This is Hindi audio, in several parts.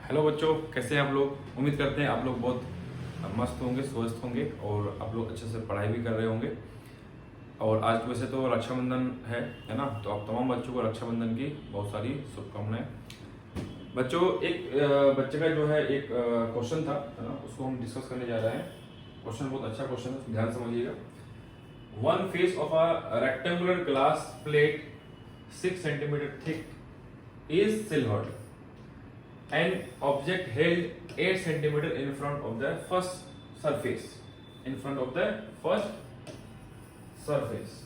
हेलो बच्चों, कैसे हैं आप लोग। उम्मीद करते हैं आप लोग बहुत मस्त होंगे, स्वस्थ होंगे और आप लोग अच्छे से पढ़ाई भी कर रहे होंगे। और आज वैसे तो रक्षाबंधन है ना, तो आप तमाम बच्चों को रक्षाबंधन की बहुत सारी शुभकामनाएं। बच्चों, एक बच्चे का जो है एक क्वेश्चन था, है ना, उसको हम डिस्कस करने जा रहे हैं। क्वेश्चन बहुत अच्छा क्वेश्चन है, ध्यान समझिएगा। One face of a rectangular glass plate 6 centimetre thick is silvered. An object held 8 centimeter in front of the first surface. In front of the first surface.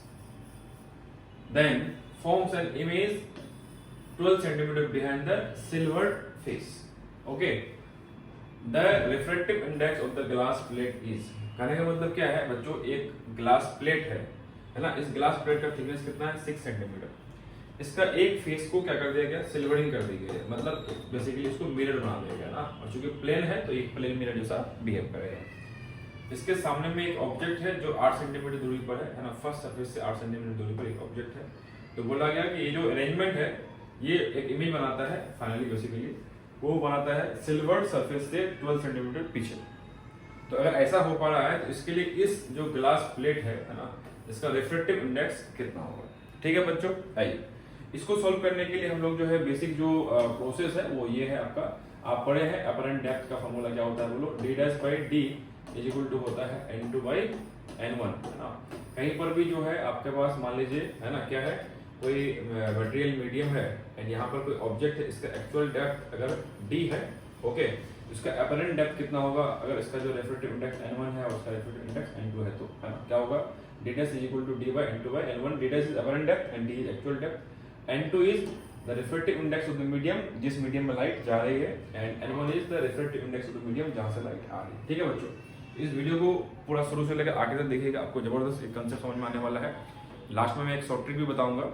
Then forms an image 12 centimeter behind the silvered face. Okay. The refractive index of the glass plate is. कहने का मतलब क्या है बच्चों, एक ग्लास प्लेट है ना। इस ग्लास प्लेट का थिकनेस कितना है? 6 सेंटीमीटर। इसका एक फेस को क्या कर दिया गया? सिल्वरिंग कर दी गई है, मतलब बेसिकली इसको मिरर बना दिया गया ना। और चूंकि प्लेन है तो एक प्लेन मिरर जैसा बिहेव करेगा। इसके सामने में एक ऑब्जेक्ट है जो 8 सेंटीमीटर दूरी पर है ना। फर्स्ट सरफेस से 8 सेंटीमीटर दूरी पर एक ऑब्जेक्ट है। तो बोला गया कि ये जो अरेंजमेंट है ये एक इमेज बनाता है। फाइनली बेसिकली वो बनाता है सिल्वर्ड सरफेस से 12 सेंटीमीटर पीछे। तो अगर ऐसा हो पा रहा है तो इसके लिए इस जो ग्लास प्लेट है ना, इसका रिफ्रैक्टिव इंडेक्स कितना होगा। ठीक है बच्चों, आइए इसको सॉल्व करने के लिए हम लोग जो है बेसिक जो प्रोसेस है वो ये है आपका। आप पढ़े हैं अपरेंट डेप्थ का फॉर्मूला क्या होता है, बोलो। d dash by d is equal to होता है n2 बाई n1, है ना। कहीं पर भी जो है आपके पास मान लीजिए, है ना, क्या है, कोई मटेरियल मीडियम है एंड यहाँ पर कोई ऑब्जेक्ट है, इसका एक्चुअल डेप्थ अगर d है, ओके, इसका अपरेंट डेप्थ कितना होगा? अगर इसका जो रिफ्रैक्टिव इंडेक्स n1 है और उसका रिफ्रैक्टिव इंडेक्स n2 है तो, है ना, क्या होगा? d dash is equal to d by n2 by n1। d dash is apparent depth and d इज actual depth. N2 is the refractive index of the medium, जिस मीडियम में लाइट जा रही है, and N1 is the refractive index of the medium जहां से लाइट आ रही है। ठीक है बच्चों, इस वीडियो को पूरा शुरू से लेकर आगे तक देखिएगा, आपको जबरदस्त एक कंसेप्ट समझ में आने वाला है। लास्ट में मैं एक शॉर्ट ट्रिक भी बताऊंगा।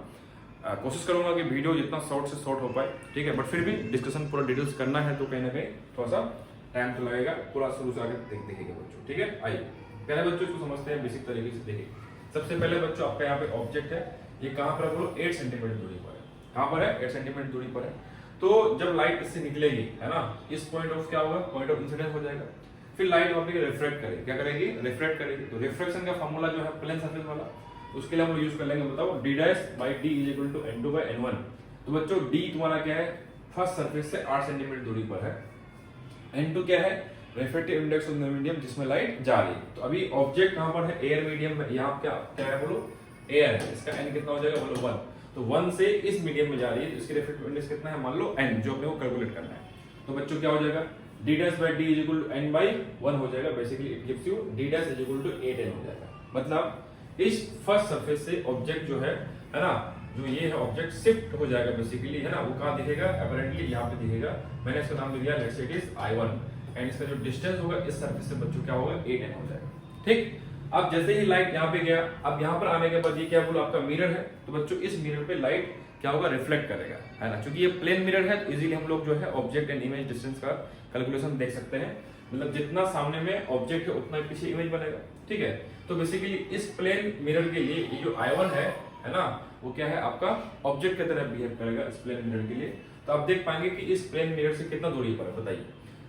कोशिश करूंगा कि वीडियो जितना शॉर्ट से शॉर्ट हो पाए, ठीक है, बट फिर भी डिस्कशन पूरा डिटेल्स करना है तो कहीं ना कहीं थोड़ा सा टाइम तो लगेगा। पूरा शुरू से आगे देखिएगा बच्चों, ठीक है। आइए पहले बच्चों इसको समझते हैं बेसिक तरीके से। देखिए सबसे पहले बच्चों आपका यहाँ पे ऑब्जेक्ट है, ये कहाँ पर है बोलो? 8 सेंटीमीटर दूरी पर है। कहाँ पर है? 8 सेंटीमीटर दूरी पर है। तो जब लाइट इससे निकलेगी, है ना, इस पॉइंट ऑफ क्या होगा? पॉइंट ऑफ इंसिडेंस हो जाएगा। फिर लाइट वहां पे रिफ्रैक्ट करेगी। क्या करेगी? रिफ्रैक्ट करेगी। तो रिफ्रैक्शन का फॉर्मूला जो है प्लेन सरफेस वाला, उसके लिए हम लोग यूज कर लेंगे, बताओ, d dash by d is equal to n2 by n1। तो बच्चों d तुम्हारा क्या है? फर्स्ट सरफेस से 8 सेंटीमीटर दूरी पर है। n2 क्या है? Refractive index of the medium जिसमें लाइट जा रही है। तो अभी ऑब्जेक्ट कहां पर है? एयर मीडियम में। यहाँ क्या क्या है बोलो? एयर है। इसका n कितना हो जाएगा बोलो? 1। तो 1 से इस मीडियम में जा रही है तो इसकी रिफ्रैक्टिव इंडेक्स कितना है? मान लो n, जो अपने को कैलकुलेट करना है। तो बच्चों क्या हो जाएगा? d dash by d is equal to n by 1 हो जाएगा। Basically it gives you d dash is equal to 8n हो जाएगा। मतलब इस फर्स्ट सरफेस से ऑब्जेक्ट जो है ना, जो ये है ऑब्जेक्ट शिफ्ट हो जाएगा बेसिकली, है ना। वो कहां दिखेगा? अपरेंटली यहाँ पे दिखेगा। मैंने इसका नाम दिया let's say it is i1 and इसका जो डिस्टेंस होगा इस सरफेस से बच्चों क्या होगा? 8n हो जाएगा। ठीक। अब जैसे ही लाइट यहाँ पे गया, अब यहाँ पर आने के बाद ये क्या बोलो? आपका मिरर है। तो बच्चों इस मिरर पे लाइट क्या होगा? रिफ्लेक्ट करेगा, है ना। क्योंकि ये प्लेन मिरर है तो इजीली हम लोग जो है ऑब्जेक्ट एंड इमेज डिस्टेंस का कैलकुलेशन देख सकते हैं। मतलब जितना सामने में ऑब्जेक्ट है उतना पीछे इमेज बनेगा। ठीक है। तो बेसिकली इस प्लेन मिरर के लिए ये जो i1 है ना, वो क्या है? आपका ऑब्जेक्ट की तरह बिहेव करेगा इस प्लेन मिरर के लिए। तो आप देख पाएंगे कि इस प्लेन मिरर से कितना दूरी पर है, बताइए।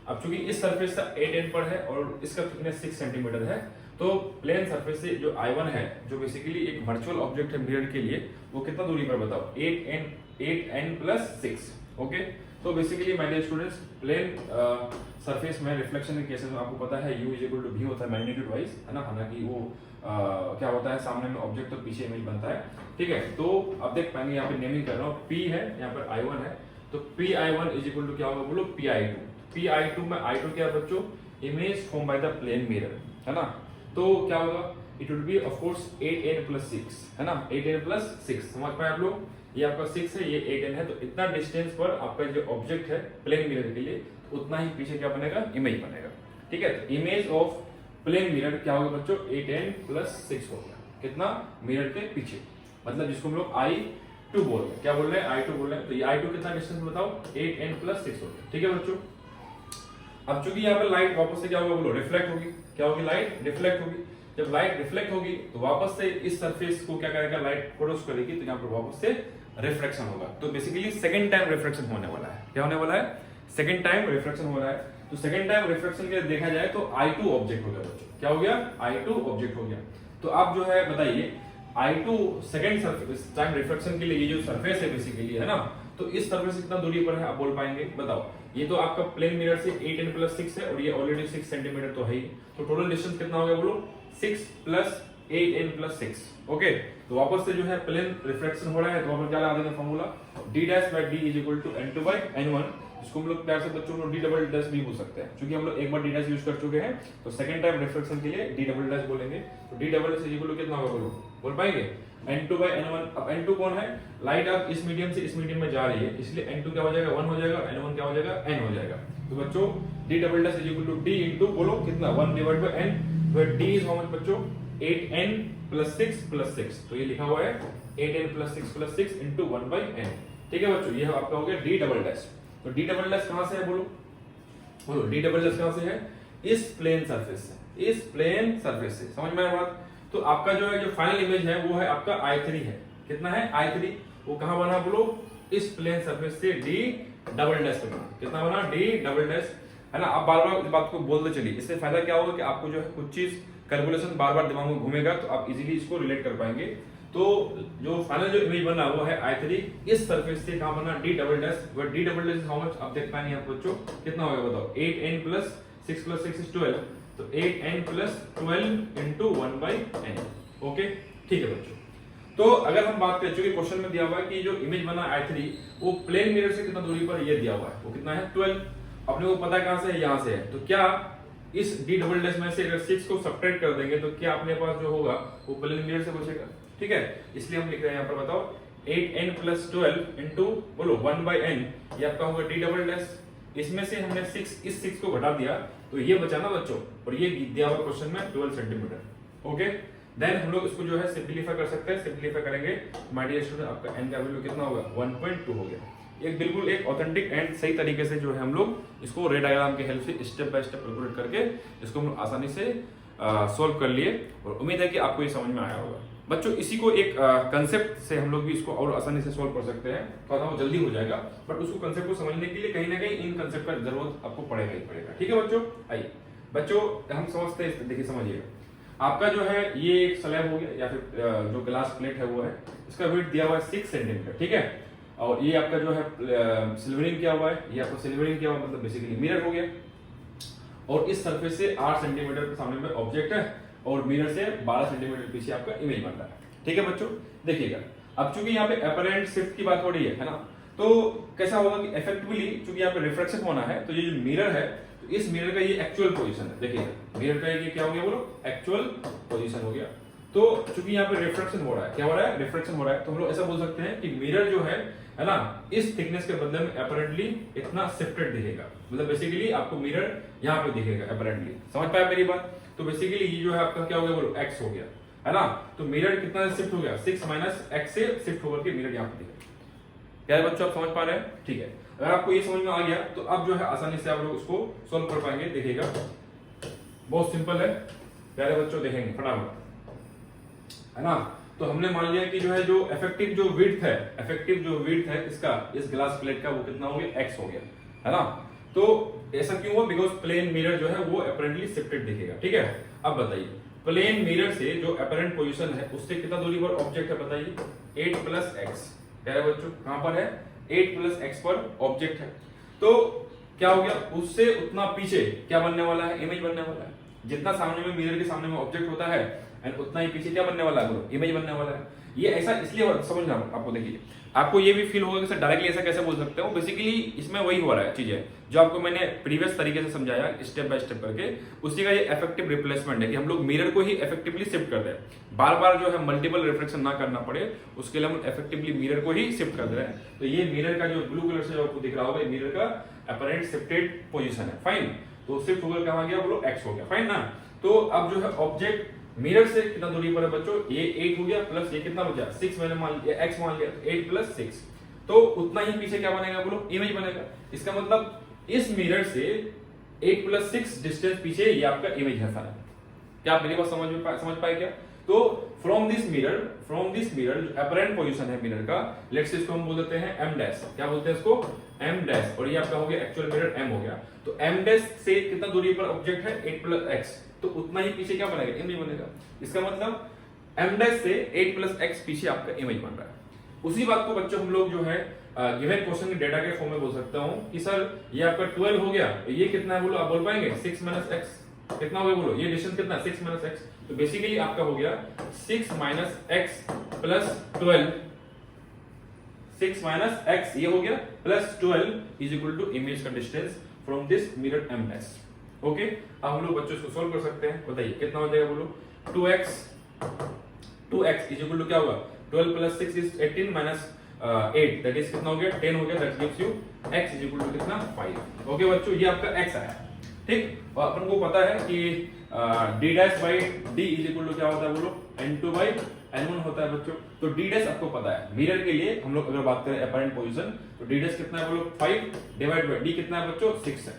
अब चूंकि इस सरफेस का 8n पर है और इसका थिकनेस 6 सेंटीमीटर है, तो प्लेन सरफेस से जो i1 है, जो बेसिकली एक वर्चुअल ऑब्जेक्ट है मिरर के लिए, वो कितना दूरी पर बताओ? 8n plus 6। ओके। तो basically my dear students, plane surface में रिफ्लेक्शन के केसेस में आपको पता है u is equal to v होता है मैग्नीट्यूड वाइज, है ना। हालांकि वो क्या होता है, सामने में ऑब्जेक्ट और पीछे इमेज बनता है। ठीक है। तो आप देख पाएंगे यहाँ पे नेमिंग कर रहा हूँ, p है, यहाँ पर i1 है। तो pi1 इज इक्वल टू क्या होगा बोलो? pi2। pi2 में i2 क्या है बच्चों? Image form by the plane mirror, है ना। तो क्या होगा? It will be of course 8n plus 6, है ना। 8n प्लस 6 समझ पाए आप लोग? ये आपका 6 है, ये 8n है। तो इतना डिस्टेंस पर आपका जो ऑब्जेक्ट है प्लेन मिरर के लिए, उतना ही पीछे क्या बनेगा? इमेज बनेगा। ठीक है। तो इमेज ऑफ प्लेन मिरर क्या होगा बच्चों? 8n प्लस 6 होगा। कितना? मिरर के पीछे, मतलब जिसको हम लोग i2 बोल रहे हैं। क्या बोल रहे हैं? i2 बोल रहे हैं। तो ये i2 कितना डिस्टेंस बताओ? 8n प्लस 6 होगा। ठीक है बच्चों। अब चूंकि यहाँ पर लाइट वापस से क्या होगा बोलो? रिफ्लेक्ट होगी। क्या होगी? लाइट रिफ्लेक्ट होगी। जब लाइट रिफ्लेक्ट होगी तो वापस से इस सरफेस को क्या करेगा? लाइट प्रोड्यूस करेगी। तो यहाँ पर वापस से रिफ्लेक्शन होगा। तो बेसिकली सेकंड टाइम रिफ्लेक्शन होने वाला है। क्या होने वाला है? सेकंड टाइम रिफ्लेक्शन हो रहा है, तो सेकंड टाइम रिफ्लेक्शन के देखा जाए तो I2 ऑब्जेक्ट हो गया बच्चों। क्या हो गया? I2 ऑब्जेक्ट हो गया। तो आप जो है बताइए I2 सेकंड टाइम रिफ्लेक्शन के लिए ये जो सरफेस है बेसिकली है ना, तो इस सरफेस से कितना दूरी पर है आप बोल पाएंगे? बताओ। ये तो आपका प्लेन मिरर से 8n + 6 है और ये ऑलरेडी 6 सेंटीमीटर तो है ही, तो टोटल डिस्टेंस कितना हो गया बोलो? 6 + 8n + 6। ओके, तो वापस से जो है प्लेन रिफ्लेक्शन हो रहा है, तो हम क्या लगा देंगे फॉर्मूला d'/d = n2/n1, इसको हम लोग प्यार से बच्चों को d" भी बोल सकते हैं, क्योंकि हम लोग एक बार d' यूज कर चुके हैं, तो सेकंड टाइम रिफ्लेक्शन के लिए d" बोलेंगे। तो d" कितना होगा बोलो? बोल पाएंगे? n2/n1। अब n2 कौन है? लाइट अब इस मीडियम से इस मीडियम में जा रही है, इसलिए n2 क्या हो जाएगा? 1 हो जाएगा, n1 क्या हो जाएगा? n हो जाएगा। तो बच्चों d" d इंटू बोलो कितना? 1/n, तो d इज हाउ मच बच्चों? 8n + 6 + 6, तो ये लिखा हुआ है 8n + 6 + 6 × 1/n। ठीक है बच्चों, ये आपका हो गया d'। तो d" कहां से है बोलो? बोलो d" कहां से है? इस प्लेन सरफेस से, इस प्लेन सरफेस से। समझ में आया बात? तो आपका जो है जो फाइनल इमेज है वो है आपका I3 है। कितना है? I3। वो कहां बना बोलो? इस प्लेन सरफेस से d" पे बना। कितना बना? d" है ना। आप बार बार इस बात को बोलते चलिए, इससे फायदा क्या होगा कि आपको जो है कुछ चीज कैलकुलेशन बार बार दिमाग में घूमेगा, तो आप इजीली इसको रिलेट कर पाएंगे। तो जो फाइनल जो इमेज बना वो है I3, इस सरफेस से कहां बना? d'। वो d" इज हाउ मच? आप देख पाएंगे आप बच्चों कितना होगा बताओ? 8n + 6 + 6 = 12, तो 8n + 12 × 1/n। ओके, ठीक है बच्चों। तो अगर हम बात करें, चूंकि क्वेश्चन में दिया हुआ है कि जो इमेज बना I3 वो प्लेन मिरर से कितना दूरी पर ये दिया हुआ है, वो कितना है? 12। अपने को पता है कहां से है? यहां से है। तो क्या इस d" में से अगर 6 को सब्ट्रैक्ट कर देंगे तो क्या अपने पास जो होगा वो प्लेन मिरर से बचेगा? ठीक है, इसलिए हम लिख रहे हैं यहाँ पर, बताओ 8n + 12 × बोलो 1/n, ये आपका होगा d'। इसमें से हमने 6 इस 6 को घटा दिया, तो ये बचा ना बच्चों, और ये दिया हुआ क्वेश्चन में 12 सेंटीमीटर। ओके, देन हम लोग इसको जो है सिंपलीफाई कर सकते हैं। सिंपलीफाई करेंगे माय डियर स्टूडेंट, आपका n का वैल्यू कितना होगा? 1.2 हो गया। एक बिल्कुल एक ऑथेंटिक एंड सही तरीके से जो है हम लोग इसको रे डायग्राम के हेल्प से स्टेप बाय स्टेप कैलकुलेट करके इसको हम आसानी से सॉल्व कर लिए, और उम्मीद है कि आपको ये समझ में आया होगा बच्चों। इसी को एक कंसेप्ट से हम लोग भी इसको और आसानी से सॉल्व कर सकते हैं, थोड़ा वो जल्दी हो जाएगा, बट उसको कंसेप्ट को समझने के लिए कहीं ना कहीं इन कंसेप्ट का जरूरत आपको पड़ेगा ही पड़ेगा। ठीक है बच्चों, आइए बच्चों हम समझते हैं। देखिए समझिएगा, आपका जो है ये एक स्लैब हो गया या फिर जो ग्लास प्लेट है वो है, इसका वेट दिया हुआ है 6 सेंटीमीटर। ठीक है, और ये आपका जो है सिल्वरिंग किया हुआ है, ये आपका सिल्वरिंग किया हुआ मतलब बेसिकली मिरर हो गया, और इस सरफेस से 8 सेंटीमीटर के सामने में ऑब्जेक्ट है, और मिरर से 12 सेंटीमीटर पीछे आपका इमेज बन रहा है। ठीक है बच्चों, देखिएगा अब चूंकि यहाँ पे अपरेंट शिफ्ट की बात हो रही है ना, तो कैसा होगा कि इफेक्टिवली चूंकि यहाँ पे रिफ्लेक्शन होना है, तो ये जो मिरर है, तो इस मिरर का ये एक्चुअल पोजीशन है। देखिएगा मिरर का ये क्या हो गया बोलो? एक्चुअल पोजीशन हो गया। तो चूंकि यहाँ पे रिफ्लेक्शन हो रहा है, क्या हो रहा है? रिफ्लेक्शन हो रहा है, तो हम लोग ऐसा बोल सकते हैं कि मिरर जो है ना, इस थिकनेस के बदले में अपरेंटली इतना शिफ्टेड दिखेगा, मतलब बेसिकली आपको मिरर यहाँ पे दिखेगा अपरेंटली। समझ पाया मेरी बात? तो बेसिकली ये जो है आपका क्या हो गया बोलो? x हो गया, है ना। तो मिरर कितना शिफ्ट हो गया? 6 - x से शिफ्ट होकर के मिरर यहाँ पे दिखेगा। क्या है बच्चों, आप समझ पा रहे हैं? ठीक है, अगर आपको ये समझ में आ गया तो अब जो है आसानी से आप लोग उसको सोल्व कर पाएंगे। देखिएगा बहुत सिंपल है प्यारे बच्चों, देखेंगे फटाफट, है ना। तो हमने मान लिया कि जो है जो इफेक्टिव जो विड्थ है इसका, इस ग्लास प्लेट का, वो कितना हो गया? x हो गया, है ना। तो ऐसा क्यों हुआ? बिकॉज प्लेन मिरर जो है वो अपरेंटली शिफ्टेड दिखेगा। ठीक है, अब बताइए प्लेन मिरर से जो अपरेंट पोजीशन है उससे कितना दूरी पर ऑब्जेक्ट है बताइए? 8 + x। कह रहे बच्चों कहां पर है? 8 + x पर ऑब्जेक्ट है। तो क्या हो गया? उससे उतना पीछे क्या बनने वाला है? इमेज बनने वाला है। जितना सामने में मिरर के सामने में ऑब्जेक्ट होता है एंड उतना ही पीछे क्या बनने वाला है बोलो? इमेज बनने वाला है। ये ऐसा इसलिए समझना आपको, देखिए आपको ये भी फील होगा कि सर डायरेक्टली ऐसा कैसे बोल सकते हो। बेसिकली इसमें वही हो रहा है चीजें जो आपको मैंने प्रीवियस तरीके से समझाया स्टेप बाय स्टेप करके, उसी का ये इफेक्टिव रिप्लेसमेंट है कि हम लोग मिरर को ही इफेक्टिवली शिफ्ट कर दें, बार बार जो है मल्टीपल रिफ्लेक्शन ना करना पड़े, उसके लिए हम इफेक्टिवली मिरर को ही शिफ्ट कर दे रहे हैं। तो ये मिरर का जो ब्लू कलर से जो आपको दिख रहा होगा, मिरर का अपरेंट शिफ्टेड पोजीशन है। फाइन, तो शिफ्ट होकर कहां गया बोलो? x हो गया। फाइन ना। तो अब जो है ऑब्जेक्ट मिरर से कितना दूरी पर है बच्चों? ये 8 हो गया, प्लस ये कितना बचा? 6 मैंने मान लिया, x मान लिया, 8 + 6, तो उतना ही पीछे क्या बनेगा बोलो? इमेज बनेगा। इसका मतलब इस मिरर से 8 + 6 डिस्टेंस पीछे ये आपका इमेज है सारा। क्या आप मेरी बात समझ पाए क्या? तो फ्रॉम दिस मिरर जो अपरेंट पोजीशन है मिरर का, लेट्स से इसको हम बोल देते हैं m'। क्या बोलते हैं इसको? m डैश और ये आपका हो गया एक्चुअल मिरर m हो गया। तो m डैश से कितना दूरी पर ऑब्जेक्ट है 8 प्लस x, तो उतना ही पीछे क्या बनेगा इमेज बनेगा। इसका मतलब m डैश से 8 प्लस x पीछे आपका इमेज बन रहा है। उसी बात को बच्चों हम लोग जो है गिवन क्वेश्चन के डेटा के फॉर्म में बोल सकता हूं कि सर ये आपका 12 हो गया, ये कितना है बोलो, आप बोल पाएंगे 6 माइनस x कितना हो गया बोलो, ये डिस्टेंस कितना है 6 माइनस x, तो बेसिकली आपका हो गया 6 minus x plus 12, 6 minus x ये हो गया प्लस 12 इज इक्वल टू इमेज का distance from this mirror m dash. Okay, अब हम लोग बच्चों इसको सॉल्व कर सकते हैं, बताइए कितना हो जाएगा बोलो, 2x इज इक्वल टू क्या होगा 12 plus 6 is 18 minus 8 that is कितना हो गया 10 हो गया, that gives you x is equal to कितना 5। ओके बच्चों, ये आपका x आया, ठीक। और अपन को पता है कि d dash by d is equal to क्या होता है बोलो, n2 बाय n1 होता है बच्चों। तो d डैश आपको पता है, मिरर के लिए हम लोग अगर बात करें अपरेंट पोजीशन, तो d डैश कितना है बोलो 5 डिवाइड बाय d कितना है बच्चों 6 है,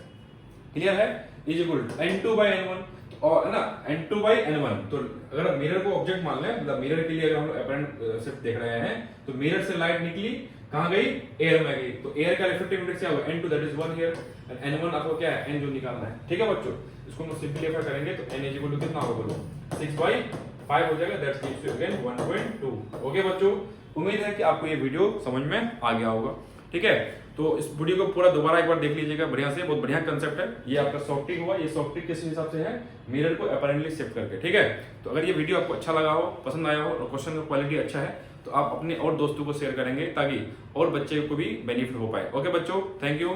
क्लियर है, is equal to n2 bye n1 और है ना n2 बाय n1। तो अगर आप मिरर को ऑब्जेक्ट मान लें, मतलब मिरर के लिए अगर हम लोग अपरेंट शिफ्ट देख रहे हैं, तो मिरर से लाइट निकली कहां गई, एयर में गई, तो एयर का रिफ्लेक्टिव इंडेक्स क्या होगा n2 that is 1 here and n1 आपको क्या है n जो निकालना है, ठीक है बच्चों। इसको हम सिंपलीफाई करेंगे तो n इज इक्वल टू कितना होगा बोलो 6 बाय 5 हो जाएगा, that gives you again 1.2। Okay बच्चों, उम्मीद है कि आपको ये वीडियो समझ में आ गया होगा, ठीक है। तो इस वीडियो को पूरा दोबारा एक बार देख लीजिएगा बढ़िया से, बहुत बढ़िया कंसेप्ट है। ये आपका सॉफ्ट टिक हुआ, ये सॉफ्ट टिक किस हिसाब से है, मिरर को अपरेंटली शिफ्ट करके, ठीक है। तो अगर ये वीडियो आपको अच्छा लगा हो, पसंद आया हो और क्वेश्चन का क्वालिटी अच्छा है, तो आप अपने और दोस्तों को शेयर करेंगे ताकि और बच्चे को भी बेनिफिट हो पाए। ओके बच्चों, थैंक यू,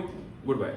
गुड बाय।